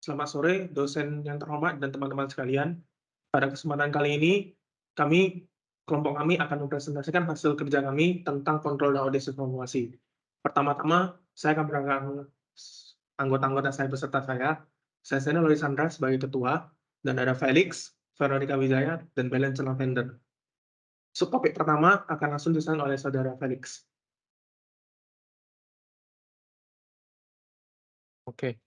Selamat sore, dosen yang terhormat dan teman-teman sekalian. Pada kesempatan kali ini, kelompok kami akan mempresentasikan hasil kerja kami tentang kontrol dan audit sistem informasi. Pertama-tama, saya akan perkenalkan anggota-anggota saya beserta saya. Saya Sena Lorisandra sebagai ketua, dan ada Felix, Veronica Wijaya, dan Belen Lavender. Subtopik pertama akan langsung disampaikan oleh saudara Felix. Oke.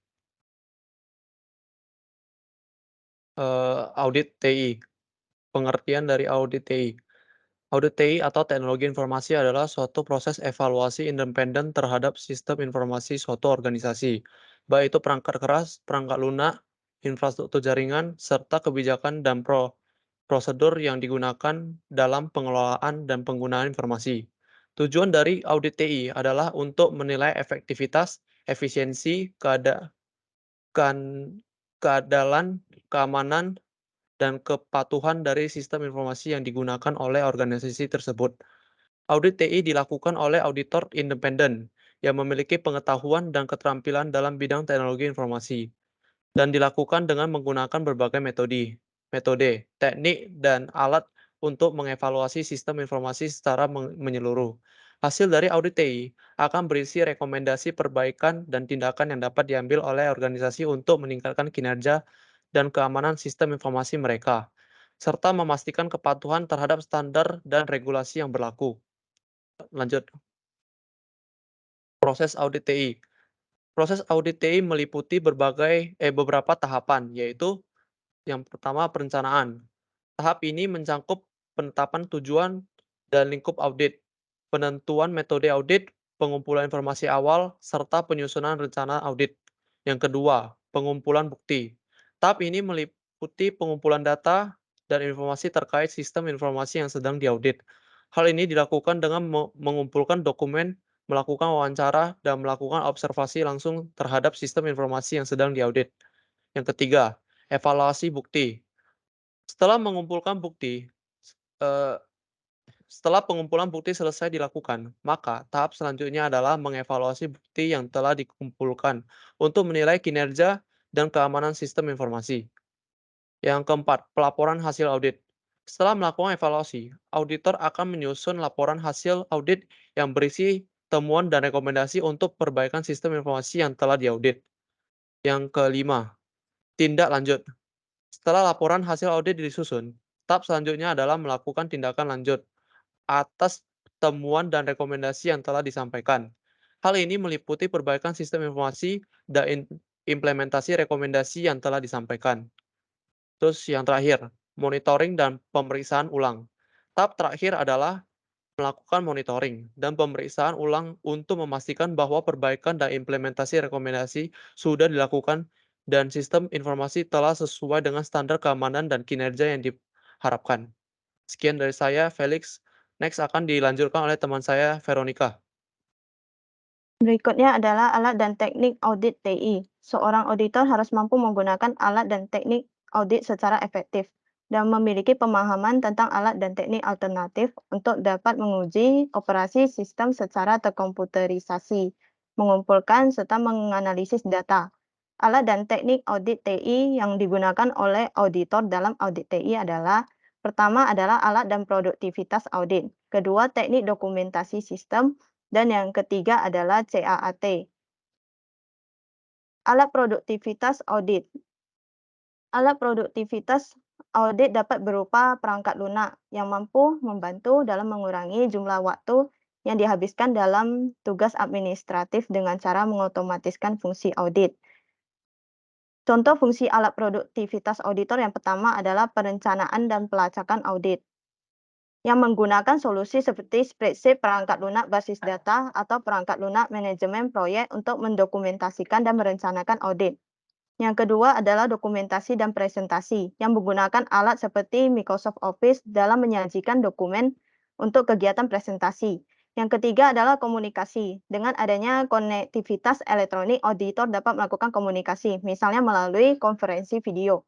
Audit TI. Pengertian dari audit TI. Audit TI atau teknologi informasi adalah suatu proses evaluasi independen terhadap sistem informasi suatu organisasi, baik itu perangkat keras, perangkat lunak, infrastruktur jaringan, serta kebijakan dan prosedur yang digunakan dalam pengelolaan dan penggunaan informasi. Tujuan dari audit TI adalah untuk menilai efektivitas, efisiensi, keandalan, keamanan, dan kepatuhan dari sistem informasi yang digunakan oleh organisasi tersebut. Audit TI dilakukan oleh auditor independen yang memiliki pengetahuan dan keterampilan dalam bidang teknologi informasi, dan dilakukan dengan menggunakan berbagai metode, teknik, dan alat untuk mengevaluasi sistem informasi secara menyeluruh. Hasil dari audit TI akan berisi rekomendasi perbaikan dan tindakan yang dapat diambil oleh organisasi untuk meningkatkan kinerja dan keamanan sistem informasi mereka, serta memastikan kepatuhan terhadap standar dan regulasi yang berlaku. Lanjut, proses audit TI. Proses audit TI meliputi beberapa tahapan, yaitu yang pertama, perencanaan. Tahap ini mencakup penetapan tujuan dan lingkup audit, penentuan metode audit, pengumpulan informasi awal, serta penyusunan rencana audit. Yang kedua, pengumpulan bukti. Tahap ini meliputi pengumpulan data dan informasi terkait sistem informasi yang sedang diaudit. Hal ini dilakukan dengan mengumpulkan dokumen, melakukan wawancara, dan melakukan observasi langsung terhadap sistem informasi yang sedang diaudit. Yang ketiga, evaluasi bukti. Setelah mengumpulkan bukti, eee, setelah pengumpulan bukti selesai dilakukan, maka tahap selanjutnya adalah mengevaluasi bukti yang telah dikumpulkan untuk menilai kinerja dan keamanan sistem informasi. Yang keempat, pelaporan hasil audit. Setelah melakukan evaluasi, auditor akan menyusun laporan hasil audit yang berisi temuan dan rekomendasi untuk perbaikan sistem informasi yang telah diaudit. Yang kelima, tindak lanjut. Setelah laporan hasil audit disusun, tahap selanjutnya adalah melakukan tindakan lanjut atas temuan dan rekomendasi yang telah disampaikan. Hal ini meliputi perbaikan sistem informasi dan implementasi rekomendasi yang telah disampaikan. Terus yang terakhir, monitoring dan pemeriksaan ulang. Tahap terakhir adalah melakukan monitoring dan pemeriksaan ulang untuk memastikan bahwa perbaikan dan implementasi rekomendasi sudah dilakukan dan sistem informasi telah sesuai dengan standar keamanan dan kinerja yang diharapkan. Sekian dari saya, Felix. Next akan dilanjutkan oleh teman saya, Veronica. Berikutnya adalah alat dan teknik audit TI. Seorang auditor harus mampu menggunakan alat dan teknik audit secara efektif dan memiliki pemahaman tentang alat dan teknik alternatif untuk dapat menguji operasi sistem secara terkomputerisasi, mengumpulkan serta menganalisis data. Alat dan teknik audit TI yang digunakan oleh auditor dalam audit TI adalah: pertama adalah alat dan produktivitas audit, kedua teknik dokumentasi sistem, dan yang ketiga adalah CAAT. Alat produktivitas audit. Alat produktivitas audit dapat berupa perangkat lunak yang mampu membantu dalam mengurangi jumlah waktu yang dihabiskan dalam tugas administratif dengan cara mengotomatiskan fungsi audit. Contoh fungsi alat produktivitas auditor yang pertama adalah perencanaan dan pelacakan audit, yang menggunakan solusi seperti spreadsheet, perangkat lunak basis data, atau perangkat lunak manajemen proyek untuk mendokumentasikan dan merencanakan audit. Yang kedua adalah dokumentasi dan presentasi, yang menggunakan alat seperti Microsoft Office dalam menyajikan dokumen untuk kegiatan presentasi. Yang ketiga adalah komunikasi. Dengan adanya konektivitas elektronik, auditor dapat melakukan komunikasi, misalnya melalui konferensi video.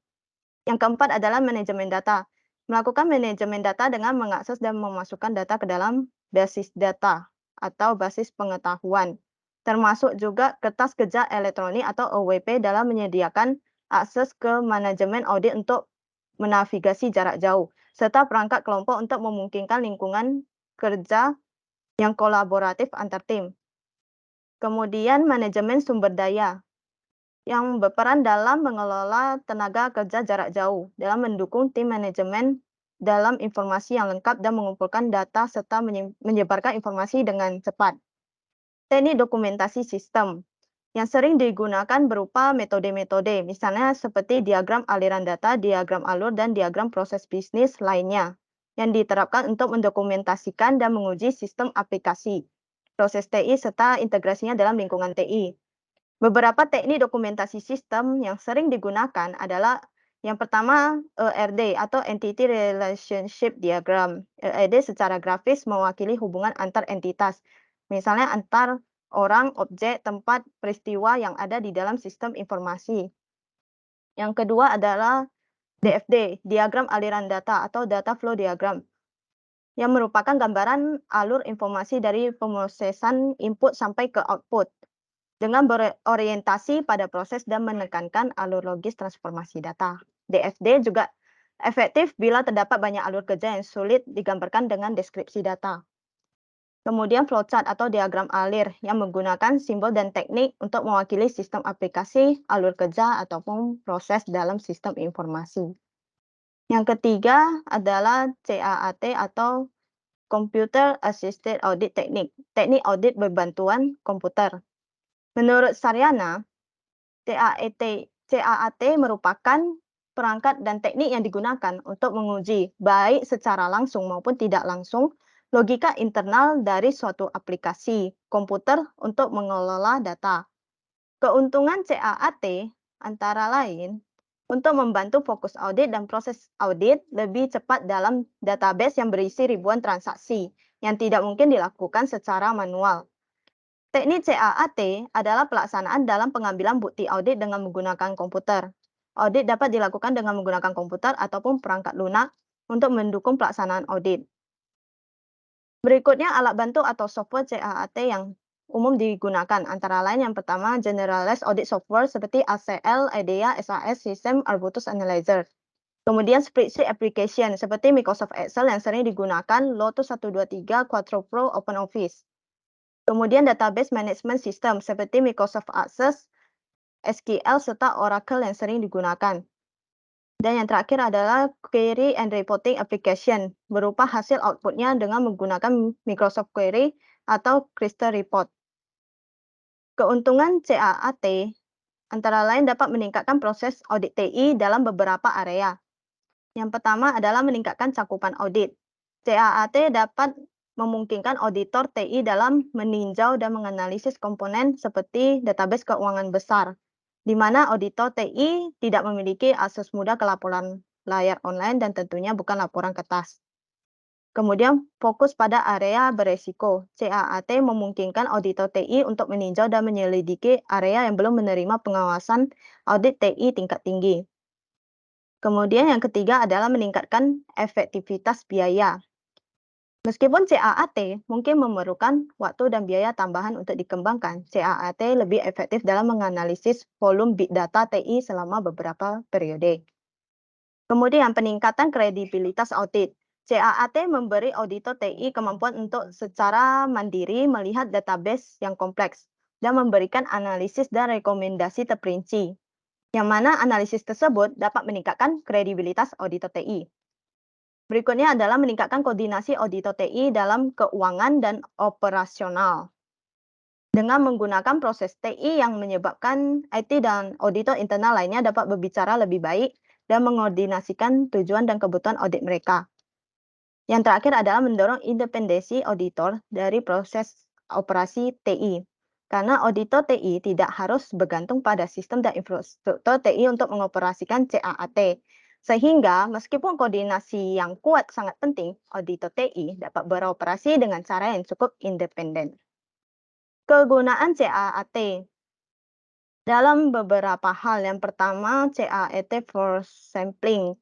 Yang keempat adalah manajemen data. Melakukan manajemen data dengan mengakses dan memasukkan data ke dalam basis data atau basis pengetahuan, termasuk juga kertas kerja elektronik atau OWP dalam menyediakan akses ke manajemen audit untuk menavigasi jarak jauh, serta perangkat kelompok untuk memungkinkan lingkungan kerja yang kolaboratif antar tim. Kemudian manajemen sumber daya yang berperan dalam mengelola tenaga kerja jarak jauh, dalam mendukung tim manajemen dalam informasi yang lengkap dan mengumpulkan data serta menyebarkan informasi dengan cepat. Teknik dokumentasi sistem yang sering digunakan berupa metode-metode, misalnya seperti diagram aliran data, diagram alur, dan diagram proses bisnis lainnya, yang diterapkan untuk mendokumentasikan dan menguji sistem aplikasi, proses TI, serta integrasinya dalam lingkungan TI. Beberapa teknik dokumentasi sistem yang sering digunakan adalah yang pertama ERD atau Entity Relationship Diagram. ERD secara grafis mewakili hubungan antar entitas, misalnya antar orang, objek, tempat, peristiwa yang ada di dalam sistem informasi. Yang kedua adalah DFD, diagram aliran data atau data flow diagram, yang merupakan gambaran alur informasi dari pemrosesan input sampai ke output, dengan berorientasi pada proses dan menekankan alur logis transformasi data. DFD juga efektif bila terdapat banyak alur kerja yang sulit digambarkan dengan deskripsi data. Kemudian flowchart atau diagram alir yang menggunakan simbol dan teknik untuk mewakili sistem aplikasi, alur kerja, ataupun proses dalam sistem informasi. Yang ketiga adalah CAAT atau Computer Assisted Audit Technique, teknik audit berbantuan komputer. Menurut Saryana, CAAT merupakan perangkat dan teknik yang digunakan untuk menguji, baik secara langsung maupun tidak langsung, logika internal dari suatu aplikasi komputer untuk mengelola data. Keuntungan CAAT antara lain untuk membantu fokus audit dan proses audit lebih cepat dalam database yang berisi ribuan transaksi yang tidak mungkin dilakukan secara manual. Teknik CAAT adalah pelaksanaan dalam pengambilan bukti audit dengan menggunakan komputer. Audit dapat dilakukan dengan menggunakan komputer ataupun perangkat lunak untuk mendukung pelaksanaan audit. Berikutnya alat bantu atau software CAAT yang umum digunakan, antara lain yang pertama Generalized Audit Software seperti ACL, IDEA, SAS, System, Arbutus Analyzer. Kemudian spreadsheet application seperti Microsoft Excel yang sering digunakan, Lotus 123, Quattro Pro, OpenOffice. Kemudian database management system seperti Microsoft Access, SQL, serta Oracle yang sering digunakan. Dan yang terakhir adalah query and reporting application, berupa hasil outputnya dengan menggunakan Microsoft Query atau Crystal Report. Keuntungan CAAT antara lain dapat meningkatkan proses audit TI dalam beberapa area. Yang pertama adalah meningkatkan cakupan audit. CAAT dapat memungkinkan auditor TI dalam meninjau dan menganalisis komponen seperti database keuangan besar, di mana auditor TI tidak memiliki akses mudah ke laporan layar online dan tentunya bukan laporan kertas. Kemudian fokus pada area beresiko. CAAT memungkinkan auditor TI untuk meninjau dan menyelidiki area yang belum menerima pengawasan audit TI tingkat tinggi. Kemudian yang ketiga adalah meningkatkan efektivitas biaya. Meskipun CAAT mungkin memerlukan waktu dan biaya tambahan untuk dikembangkan, CAAT lebih efektif dalam menganalisis volume big data TI selama beberapa periode. Kemudian peningkatan kredibilitas audit. CAAT memberi auditor TI kemampuan untuk secara mandiri melihat database yang kompleks dan memberikan analisis dan rekomendasi terperinci, yang mana analisis tersebut dapat meningkatkan kredibilitas auditor TI. Berikutnya adalah meningkatkan koordinasi auditor TI dalam keuangan dan operasional. Dengan menggunakan proses TI yang menyebabkan IT dan auditor internal lainnya dapat berbicara lebih baik dan mengkoordinasikan tujuan dan kebutuhan audit mereka. Yang terakhir adalah mendorong independensi auditor dari proses operasi TI. Karena auditor TI tidak harus bergantung pada sistem dan infrastruktur TI untuk mengoperasikan CAAT. Sehingga meskipun koordinasi yang kuat sangat penting, auditor TI dapat beroperasi dengan cara yang cukup independen. Kegunaan CAAT dalam beberapa hal. Yang pertama, CAAT for sampling.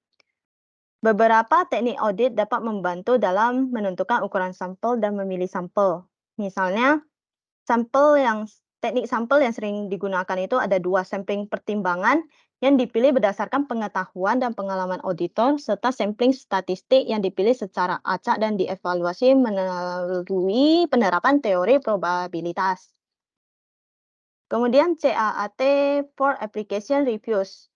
Beberapa teknik audit dapat membantu dalam menentukan ukuran sampel dan memilih sampel. Misalnya, teknik sampel yang sering digunakan itu ada dua, sampling pertimbangan yang dipilih berdasarkan pengetahuan dan pengalaman auditor serta sampling statistik yang dipilih secara acak dan dievaluasi melalui penerapan teori probabilitas. Kemudian CAAT for Application Reviews.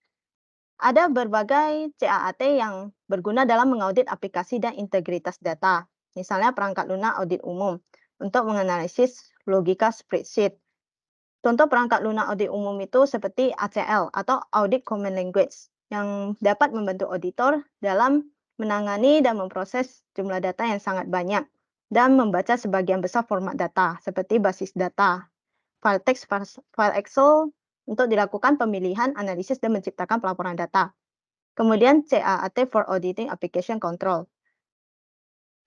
Ada berbagai CAAT yang berguna dalam mengaudit aplikasi dan integritas data. Misalnya perangkat lunak audit umum untuk menganalisis logika spreadsheet. Contoh perangkat lunak audit umum itu seperti ACL atau Audit Common Language yang dapat membantu auditor dalam menangani dan memproses jumlah data yang sangat banyak dan membaca sebagian besar format data seperti basis data, file teks, file Excel untuk dilakukan pemilihan, analisis, dan menciptakan pelaporan data. Kemudian CAAT for Auditing Application Control.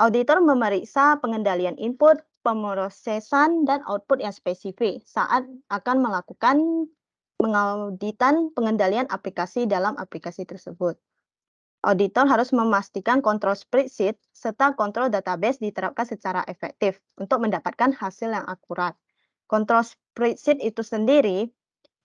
Auditor memeriksa pengendalian input, pemrosesan, dan output yang spesifik saat akan melakukan pengauditan pengendalian aplikasi dalam aplikasi tersebut. Auditor harus memastikan kontrol spreadsheet serta kontrol database diterapkan secara efektif untuk mendapatkan hasil yang akurat. Kontrol spreadsheet itu sendiri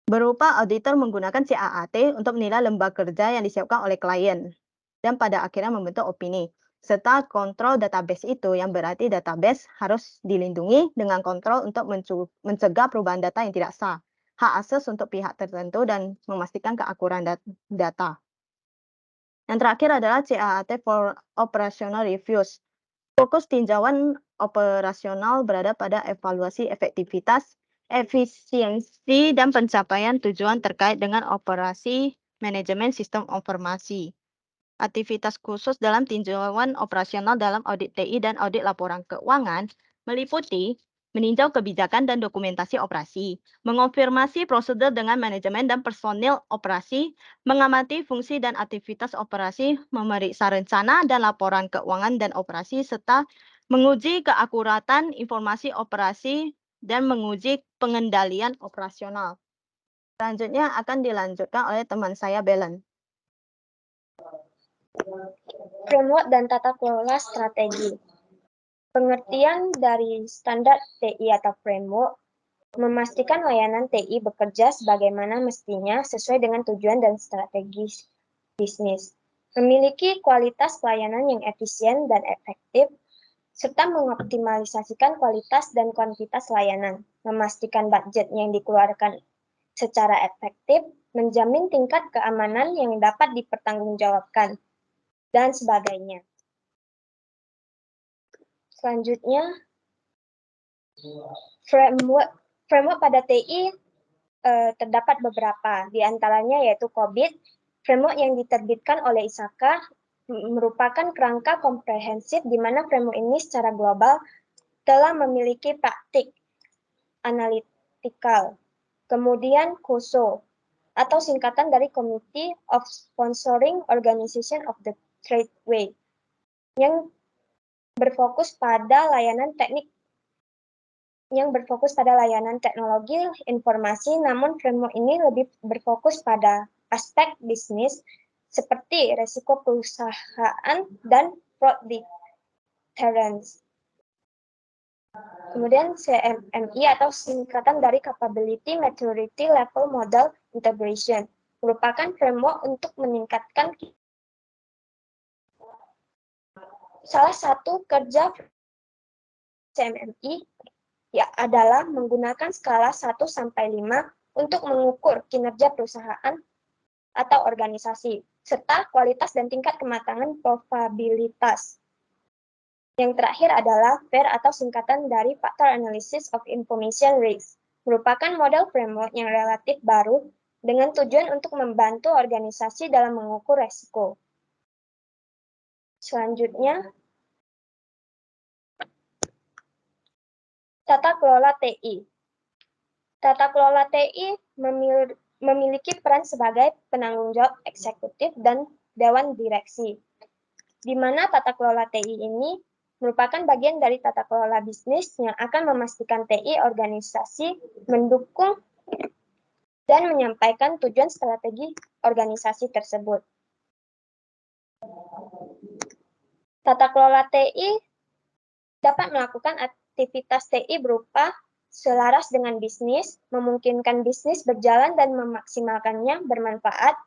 berupa auditor menggunakan CAAT untuk menilai lembaga kerja yang disiapkan oleh klien dan pada akhirnya membentuk opini. Serta kontrol database itu yang berarti database harus dilindungi dengan kontrol untuk mencegah perubahan data yang tidak sah, hak akses untuk pihak tertentu dan memastikan keakuran data. Yang terakhir adalah CAAT for Operational Reviews. Fokus tinjauan operasional berada pada evaluasi efektivitas, efisiensi, dan pencapaian tujuan terkait dengan operasi manajemen sistem informasi. Aktivitas khusus dalam tinjauan operasional dalam audit TI dan audit laporan keuangan meliputi meninjau kebijakan dan dokumentasi operasi, mengonfirmasi prosedur dengan manajemen dan personil operasi, mengamati fungsi dan aktivitas operasi, memeriksa rencana dan laporan keuangan dan operasi, serta menguji keakuratan informasi operasi dan menguji pengendalian operasional. Selanjutnya akan dilanjutkan oleh teman saya, Belen. Framework dan tata kelola strategi. Pengertian dari standar TI atau framework memastikan layanan TI bekerja sebagaimana mestinya sesuai dengan tujuan dan strategi bisnis, memiliki kualitas pelayanan yang efisien dan efektif, serta mengoptimalisasikan kualitas dan kuantitas layanan, memastikan budget yang dikeluarkan secara efektif, menjamin tingkat keamanan yang dapat dipertanggungjawabkan, dan sebagainya. Selanjutnya, framework pada TI terdapat beberapa, di antaranya yaitu COVID. Framework yang diterbitkan oleh ISAKA merupakan kerangka komprehensif di mana framework ini secara global telah memiliki praktik analytical. Kemudian COSO, atau singkatan dari Committee of Sponsoring Organization of the Tradeway, yang berfokus pada layanan teknologi informasi, namun framework ini lebih berfokus pada aspek bisnis seperti resiko perusahaan dan fraud deterrence. Kemudian CMMI atau singkatan dari Capability Maturity Level Model Integration merupakan framework untuk meningkatkan. Salah satu kerja CMMI adalah menggunakan skala 1-5 untuk mengukur kinerja perusahaan atau organisasi, serta kualitas dan tingkat kematangan probabilitas. Yang terakhir adalah FAIR atau singkatan dari Factor Analysis of Information Risk, merupakan model framework yang relatif baru dengan tujuan untuk membantu organisasi dalam mengukur resiko. Selanjutnya, tata kelola TI. Tata kelola TI memiliki peran sebagai penanggung jawab eksekutif dan dewan direksi, di mana tata kelola TI ini merupakan bagian dari tata kelola bisnis yang akan memastikan TI organisasi mendukung dan menyampaikan tujuan strategi organisasi tersebut. Tata kelola TI dapat melakukan aktivitas TI berupa selaras dengan bisnis, memungkinkan bisnis berjalan dan memaksimalkannya bermanfaat.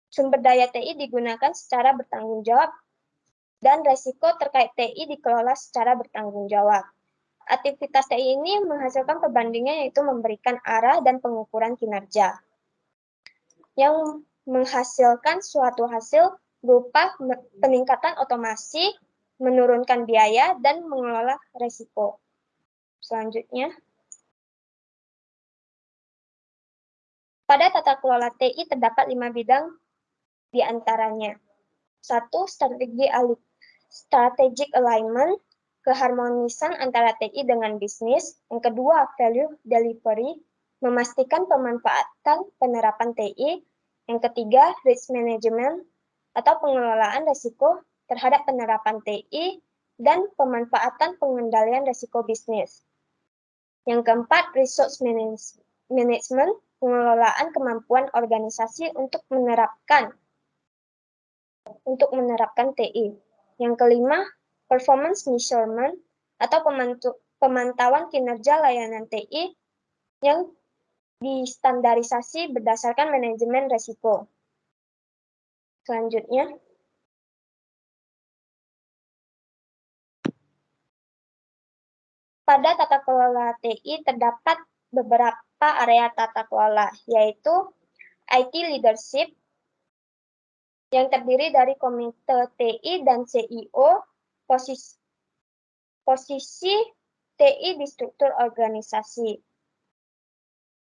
Sumber daya TI digunakan secara bertanggung jawab dan resiko terkait TI dikelola secara bertanggung jawab. Aktivitas TI ini menghasilkan perbandingan, yaitu memberikan arah dan pengukuran kinerja yang menghasilkan suatu hasil berupa peningkatan otomasi, menurunkan biaya, dan mengelola resiko. Selanjutnya, pada tata kelola TI terdapat 5 bidang di antaranya. 1. Strategic alignment, keharmonisan antara TI dengan bisnis. Yang kedua, value delivery, memastikan pemanfaatan penerapan TI. Yang ketiga, risk management, atau pengelolaan risiko terhadap penerapan TI dan pemanfaatan pengendalian risiko bisnis. Yang keempat, resource management, pengelolaan kemampuan organisasi untuk menerapkan TI. Yang kelima, performance measurement, atau pemantauan kinerja layanan TI yang distandarisasi berdasarkan manajemen risiko. Selanjutnya, pada tata kelola TI terdapat beberapa area tata kelola, yaitu IT leadership, yang terdiri dari komite TI dan CIO, posisi TI di struktur organisasi.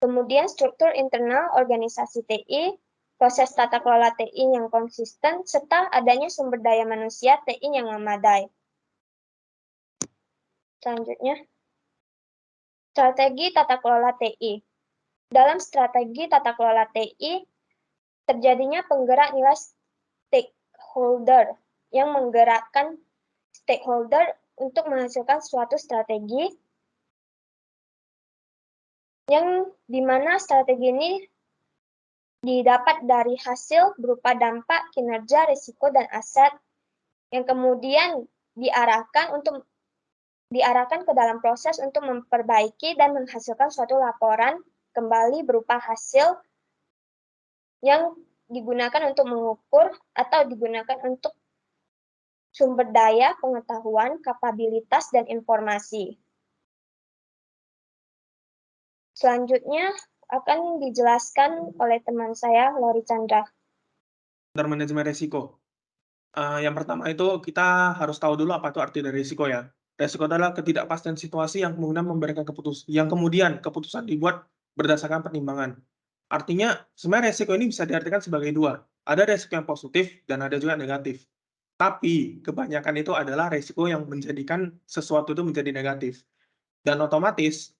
Kemudian struktur internal organisasi TI, proses tata kelola TI yang konsisten, serta adanya sumber daya manusia TI yang memadai. Selanjutnya, strategi tata kelola TI. Dalam strategi tata kelola TI, terjadinya penggerak nilai stakeholder yang menggerakkan stakeholder untuk menghasilkan suatu strategi, yang dimana strategi ini didapat dari hasil berupa dampak, kinerja, risiko, dan aset, yang kemudian diarahkan ke dalam proses untuk memperbaiki dan menghasilkan suatu laporan kembali berupa hasil yang digunakan untuk mengukur atau digunakan untuk sumber daya, pengetahuan, kapabilitas, dan informasi. Selanjutnya akan dijelaskan oleh teman saya, Lori Chandra. Standar manajemen risiko. Yang pertama itu kita harus tahu dulu apa itu arti dari risiko ya. Risiko adalah ketidakpastian situasi yang kemudian memberikan keputusan dibuat berdasarkan pertimbangan. Artinya sebenarnya risiko ini bisa diartikan sebagai dua. Ada risiko yang positif dan ada juga negatif. Tapi kebanyakan itu adalah risiko yang menjadikan sesuatu itu menjadi negatif. Dan otomatis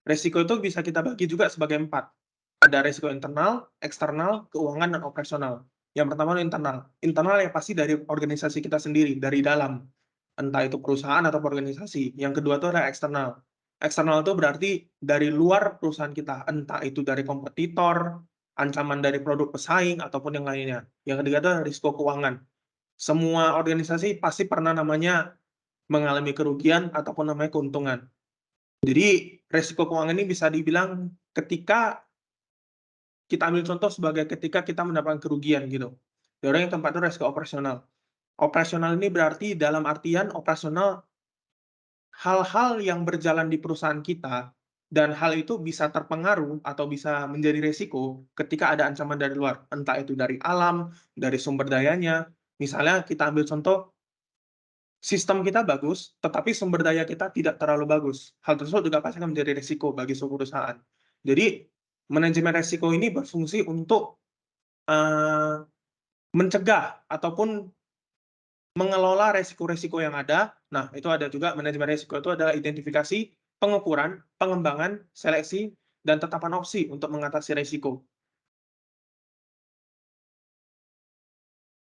risiko itu bisa kita bagi juga sebagai 4. Ada risiko internal, eksternal, keuangan, dan operasional. Yang pertama internal. Internal yang pasti dari organisasi kita sendiri, dari dalam. Entah itu perusahaan atau organisasi. Yang kedua itu adalah eksternal. Eksternal itu berarti dari luar perusahaan kita. Entah itu dari kompetitor, ancaman dari produk pesaing, ataupun yang lainnya. Yang ketiga itu adalah risiko keuangan. Semua organisasi pasti pernah namanya mengalami kerugian ataupun namanya keuntungan. Jadi risiko keuangan ini bisa dibilang ketika kita ambil contoh sebagai ketika kita mendapatkan kerugian gitu. Yang keempat itu risiko operasional. Operasional ini berarti dalam artian operasional hal-hal yang berjalan di perusahaan kita dan hal itu bisa terpengaruh atau bisa menjadi risiko ketika ada ancaman dari luar. Entah itu dari alam, dari sumber dayanya. Misalnya kita ambil contoh sistem kita bagus, tetapi sumber daya kita tidak terlalu bagus. Hal tersebut juga pasti akan menjadi risiko bagi suatu perusahaan. Jadi manajemen risiko ini berfungsi untuk mencegah ataupun mengelola risiko-risiko yang ada. Nah, itu ada juga manajemen risiko itu adalah identifikasi, pengukuran, pengembangan, seleksi, dan tetapan opsi untuk mengatasi risiko.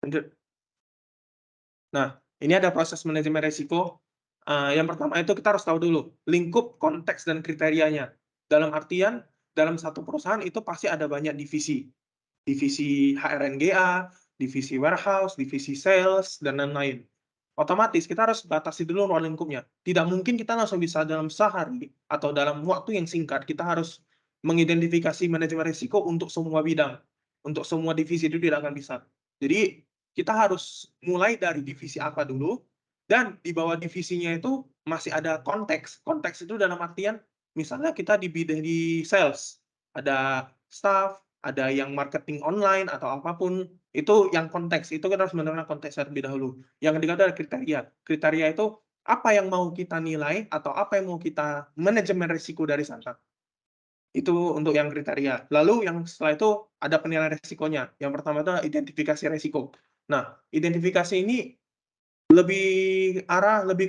Lanjut. Nah, ini ada proses manajemen risiko. Yang pertama itu kita harus tahu dulu lingkup, konteks, dan kriterianya. Dalam artian, dalam satu perusahaan itu pasti ada banyak divisi. Divisi HRNGA, divisi warehouse, divisi sales, dan lain-lain. otomatis kita harus batasi dulu ruang lingkupnya. Tidak mungkin kita langsung bisa dalam sehari atau dalam waktu yang singkat, kita harus mengidentifikasi manajemen risiko untuk semua bidang. Untuk semua divisi itu tidak akan bisa. Jadi, kita harus mulai dari divisi apa dulu, dan di bawah divisinya itu masih ada konteks. Konteks itu dalam artian, misalnya kita di bidang di sales, ada staff, ada yang marketing online atau apapun, itu yang konteks, itu kita harus menentukan konteks terlebih dahulu. Yang ketiga adalah kriteria. Kriteria itu apa yang mau kita nilai atau apa yang mau kita manajemen risiko dari sana. Itu untuk yang kriteria. Lalu yang setelah itu ada penilaian risikonya. Yang pertama itu adalah identifikasi risiko. Nah, identifikasi ini lebih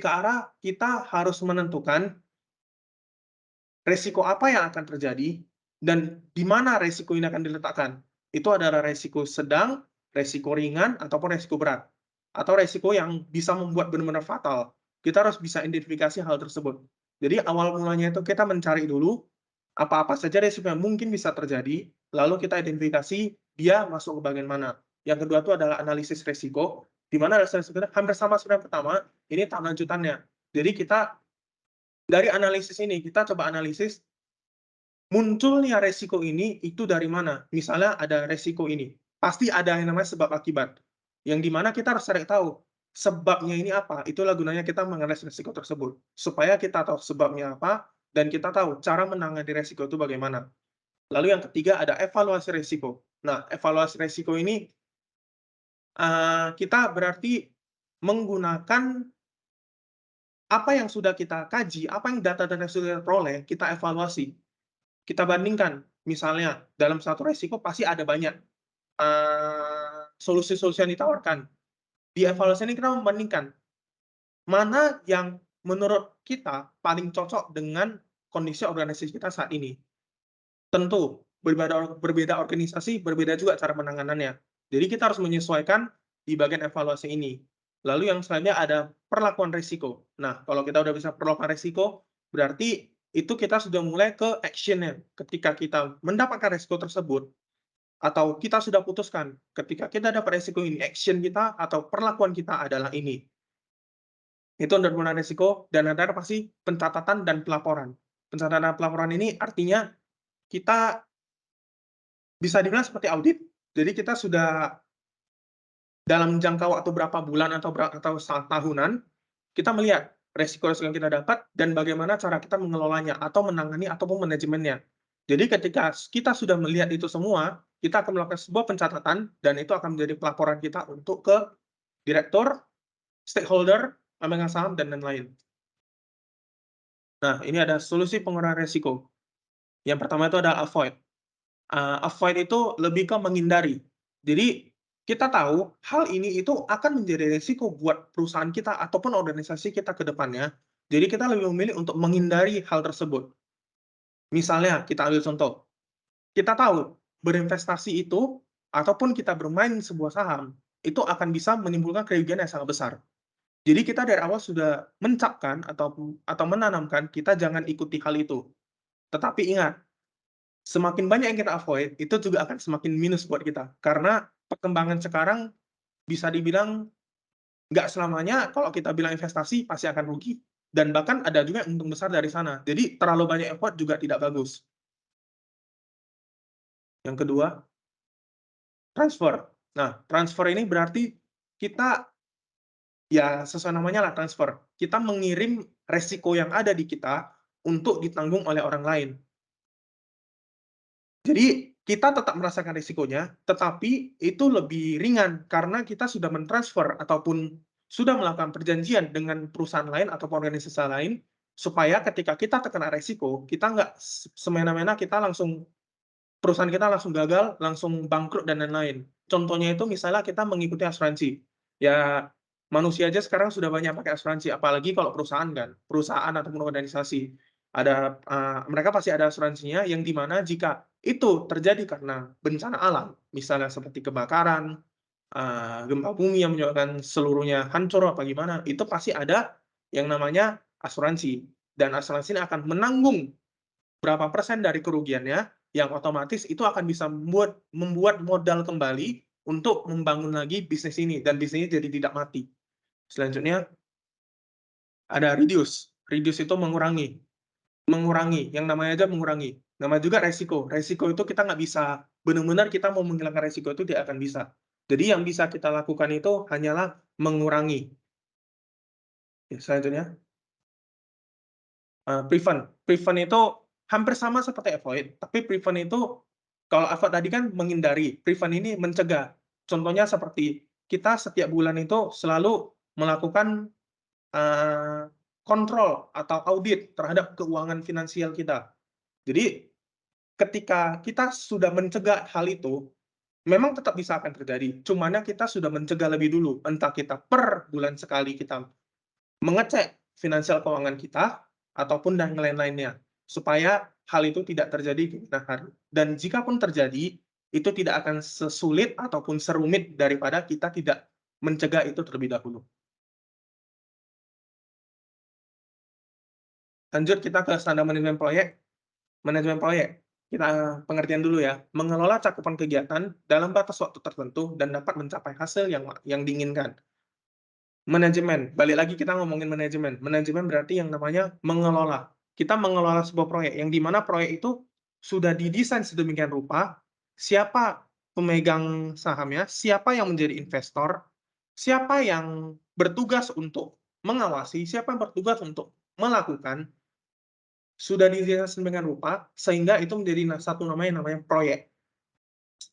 ke arah kita harus menentukan resiko apa yang akan terjadi dan di mana resiko ini akan diletakkan. Itu adalah resiko sedang, resiko ringan, ataupun resiko berat. Atau resiko yang bisa membuat benar-benar fatal. Kita harus bisa identifikasi hal tersebut. Jadi awal mulanya itu kita mencari dulu apa-apa saja resiko yang mungkin bisa terjadi, lalu kita identifikasi dia masuk ke bagian mana. Yang kedua itu adalah analisis resiko, di mana analisis resiko hampir sama sebenarnya pertama, ini tahap lanjutannya. Jadi kita dari analisis ini, kita coba analisis munculnya resiko ini itu dari mana. Misalnya ada resiko ini, pasti ada yang namanya sebab akibat. Yang di mana kita harus cari tahu sebabnya ini apa. Itulah gunanya kita menganalisis resiko tersebut. Supaya kita tahu sebabnya apa dan kita tahu cara menangani resiko itu bagaimana. Lalu yang ketiga ada evaluasi resiko. Nah, evaluasi resiko ini kita berarti menggunakan apa yang sudah kita kaji, apa yang data-data yang sudah kita peroleh, kita evaluasi. Kita bandingkan, misalnya dalam satu resiko pasti ada banyak solusi-solusi yang ditawarkan. Di evaluasi ini kita membandingkan mana yang menurut kita paling cocok dengan kondisi organisasi kita saat ini. Tentu, berbeda organisasi, berbeda juga cara penanganannya. Jadi kita harus menyesuaikan di bagian evaluasi ini. Lalu yang selanjutnya ada perlakuan risiko. Nah, kalau kita udah bisa perlakuan risiko, berarti itu kita sudah mulai ke action-nya. Ketika kita mendapatkan risiko tersebut, atau kita sudah putuskan, ketika kita dapat risiko ini, action kita atau perlakuan kita adalah ini. Itu untuk penanganan risiko, dan ada pasti pencatatan dan pelaporan. Pencatatan dan pelaporan ini artinya kita bisa dibilang seperti audit. Jadi kita sudah dalam jangka waktu berapa bulan atau tahunan, kita melihat resiko-resiko yang kita dapat dan bagaimana cara kita mengelolanya atau menangani ataupun manajemennya. Jadi ketika kita sudah melihat itu semua, kita akan melakukan sebuah pencatatan dan itu akan menjadi pelaporan kita untuk ke direktur, stakeholder, pemegang saham, dan lain-lain. Nah, ini ada solusi pengurangan resiko. Yang pertama itu adalah avoid. Avoid itu lebih ke menghindari. Jadi kita tahu hal ini itu akan menjadi risiko buat perusahaan kita ataupun organisasi kita ke depannya. Jadi kita lebih memilih untuk menghindari hal tersebut. Misalnya kita ambil contoh, kita tahu berinvestasi itu ataupun kita bermain sebuah saham itu akan bisa menimbulkan kerugian yang sangat besar. Jadi kita dari awal sudah mencapkan atau menanamkan kita jangan ikuti hal itu. Tetapi ingat, semakin banyak yang kita avoid, itu juga akan semakin minus buat kita. Karena perkembangan sekarang bisa dibilang nggak selamanya kalau kita bilang investasi pasti akan rugi. Dan bahkan ada juga yang untung besar dari sana. Jadi terlalu banyak effort juga tidak bagus. Yang kedua, transfer. Nah, transfer ini berarti kita, ya sesuai namanya lah transfer. Kita mengirim resiko yang ada di kita untuk ditanggung oleh orang lain. Jadi kita tetap merasakan risikonya, tetapi itu lebih ringan karena kita sudah mentransfer ataupun sudah melakukan perjanjian dengan perusahaan lain atau organisasi lain, supaya ketika kita terkena risiko, kita nggak semena-mena kita langsung, perusahaan kita langsung gagal, langsung bangkrut, dan lain-lain. Contohnya itu misalnya kita mengikuti asuransi. Ya, manusia aja sekarang sudah banyak pakai asuransi, apalagi kalau perusahaan kan, perusahaan ataupun organisasi. Ada, mereka pasti ada asuransinya yang dimana jika itu terjadi karena bencana alam, misalnya seperti kebakaran, gempa bumi yang menyebabkan seluruhnya hancur apa gimana, itu pasti ada yang namanya asuransi. Dan asuransi ini akan menanggung berapa persen dari kerugiannya, yang otomatis itu akan bisa membuat modal kembali untuk membangun lagi bisnis ini, dan bisnisnya jadi tidak mati. Selanjutnya ada reduce. Reduce itu mengurangi. Mengurangi, yang namanya aja mengurangi. Nama juga resiko. Resiko itu kita nggak bisa, benar-benar kita mau menghilangkan resiko itu tidak akan bisa. Jadi yang bisa kita lakukan itu hanyalah mengurangi. Selanjutnya, prevent. Prevent itu hampir sama seperti avoid, tapi prevent itu, kalau avoid tadi kan menghindari, prevent ini mencegah. Contohnya seperti kita setiap bulan itu selalu melakukan kontrol atau audit terhadap keuangan finansial kita. Jadi, ketika kita sudah mencegah hal itu, memang tetap bisa akan terjadi. Cumannya kita sudah mencegah lebih dulu. Entah kita per bulan sekali kita mengecek finansial keuangan kita, ataupun dan lain-lainnya. Supaya hal itu tidak terjadi kemudian hari. Dan jika pun terjadi, itu tidak akan sesulit ataupun serumit daripada kita tidak mencegah itu terlebih dahulu. Lanjut kita ke standar manajemen proyek. Manajemen proyek, kita pengertian dulu ya. Mengelola cakupan kegiatan dalam batas waktu tertentu dan dapat mencapai hasil yang diinginkan. Manajemen, balik lagi kita ngomongin manajemen. Manajemen berarti yang namanya mengelola. Kita mengelola sebuah proyek, yang dimana proyek itu sudah didesain sedemikian rupa, siapa pemegang sahamnya, siapa yang menjadi investor, siapa yang bertugas untuk mengawasi, siapa yang bertugas untuk melakukan, sudah didesain sedemikian rupa, sehingga itu menjadi satu namanya proyek,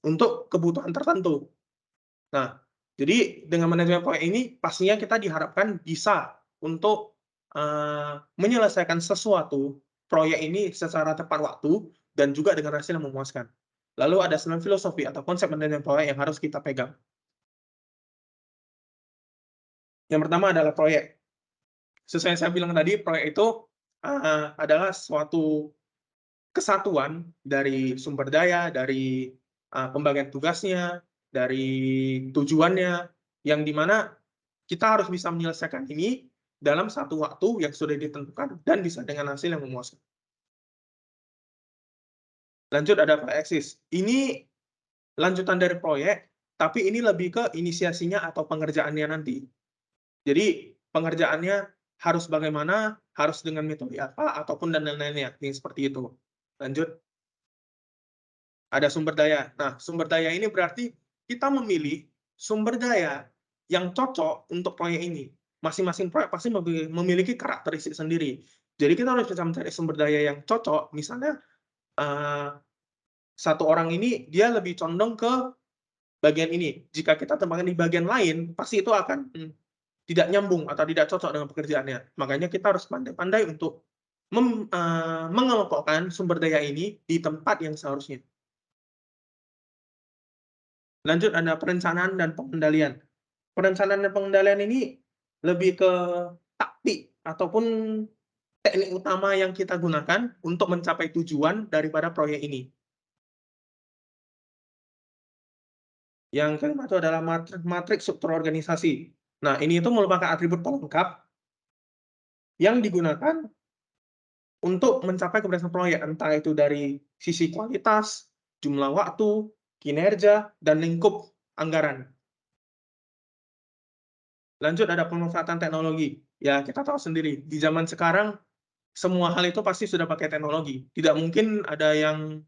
untuk kebutuhan tertentu. Nah, jadi dengan manajemen proyek ini, pastinya kita diharapkan bisa untuk menyelesaikan sesuatu proyek ini secara tepat waktu, dan juga dengan hasil yang memuaskan. Lalu ada 9 filosofi atau konsep manajemen proyek yang harus kita pegang. Yang pertama adalah proyek. Sesuai yang saya bilang tadi, proyek itu adalah suatu kesatuan dari sumber daya, dari pembagian tugasnya, dari tujuannya, yang dimana kita harus bisa menyelesaikan ini dalam satu waktu yang sudah ditentukan dan bisa dengan hasil yang memuaskan. Lanjut ada praeksis. Ini lanjutan dari proyek, tapi ini lebih ke inisiasinya atau pengerjaannya nanti. Jadi pengerjaannya harus bagaimana, harus dengan metode apa, ataupun dan lain-lainnya, yang seperti itu. Lanjut. Ada sumber daya. Nah, sumber daya ini berarti kita memilih sumber daya yang cocok untuk proyek ini. Masing-masing proyek pasti memiliki karakteristik sendiri. Jadi kita harus bisa mencari sumber daya yang cocok. Misalnya, satu orang ini dia lebih condong ke bagian ini. Jika kita tempatkan di bagian lain, pasti itu akan tidak nyambung atau tidak cocok dengan pekerjaannya. Makanya kita harus pandai-pandai untuk mengelompokkan sumber daya ini di tempat yang seharusnya. Lanjut ada perencanaan dan pengendalian. Perencanaan dan pengendalian ini lebih ke taktik ataupun teknik utama yang kita gunakan untuk mencapai tujuan daripada proyek ini. Yang kelima itu adalah matriks struktur organisasi. Nah, ini itu merupakan atribut pelengkap yang digunakan untuk mencapai keberhasilan proyek, entah itu dari sisi kualitas, jumlah waktu, kinerja, dan lingkup anggaran. Lanjut ada pemanfaatan teknologi. Ya, kita tahu sendiri, di zaman sekarang, semua hal itu pasti sudah pakai teknologi. Tidak mungkin ada yang,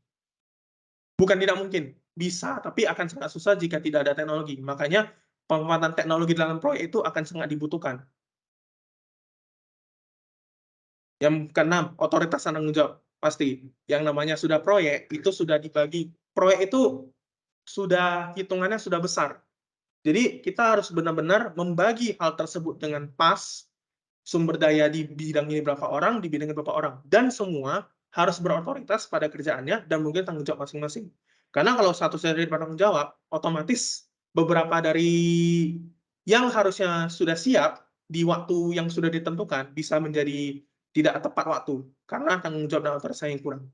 bukan tidak mungkin, bisa, tapi akan sangat susah jika tidak ada teknologi. Makanya, pemanfaatan teknologi dalam proyek itu akan sangat dibutuhkan. Yang keenam, otoritas dan tanggung jawab. Pasti, yang namanya sudah proyek, itu sudah dibagi. Proyek itu sudah, hitungannya sudah besar. Jadi, kita harus benar-benar membagi hal tersebut dengan pas, sumber daya di bidang ini berapa orang, di bidang ini berapa orang. Dan semua harus berotoritas pada kerjaannya dan mungkin tanggung jawab masing-masing. Karena kalau satu saja bertanggung jawab, otomatis beberapa dari yang harusnya sudah siap di waktu yang sudah ditentukan bisa menjadi tidak tepat waktu, karena tanggung jawab dan otoritas yang kurang.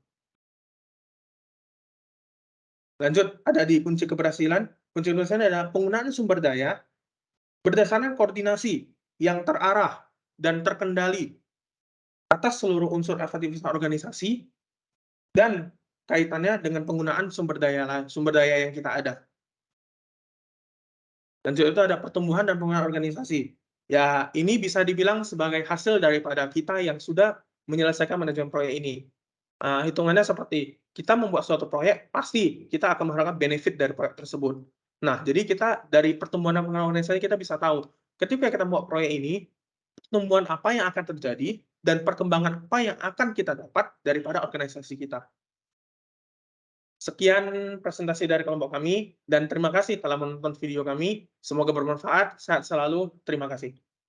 Lanjut, ada di kunci keberhasilan. Kunci keberhasilan adalah penggunaan sumber daya berdasarkan koordinasi yang terarah dan terkendali atas seluruh unsur efektivitas organisasi dan kaitannya dengan penggunaan sumber daya yang kita ada. Lanjut itu ada pertumbuhan dan pengembangan organisasi. Ya, ini bisa dibilang sebagai hasil daripada kita yang sudah menyelesaikan manajemen proyek ini. Hitungannya seperti, kita membuat suatu proyek, pasti kita akan mengharapkan benefit dari proyek tersebut. Nah, jadi kita dari pertumbuhan dan pengembangan organisasi kita bisa tahu, ketika kita membuat proyek ini, pertumbuhan apa yang akan terjadi, dan perkembangan apa yang akan kita dapat daripada organisasi kita. Sekian presentasi dari kelompok kami, dan terima kasih telah menonton video kami. Semoga bermanfaat, sehat selalu, terima kasih.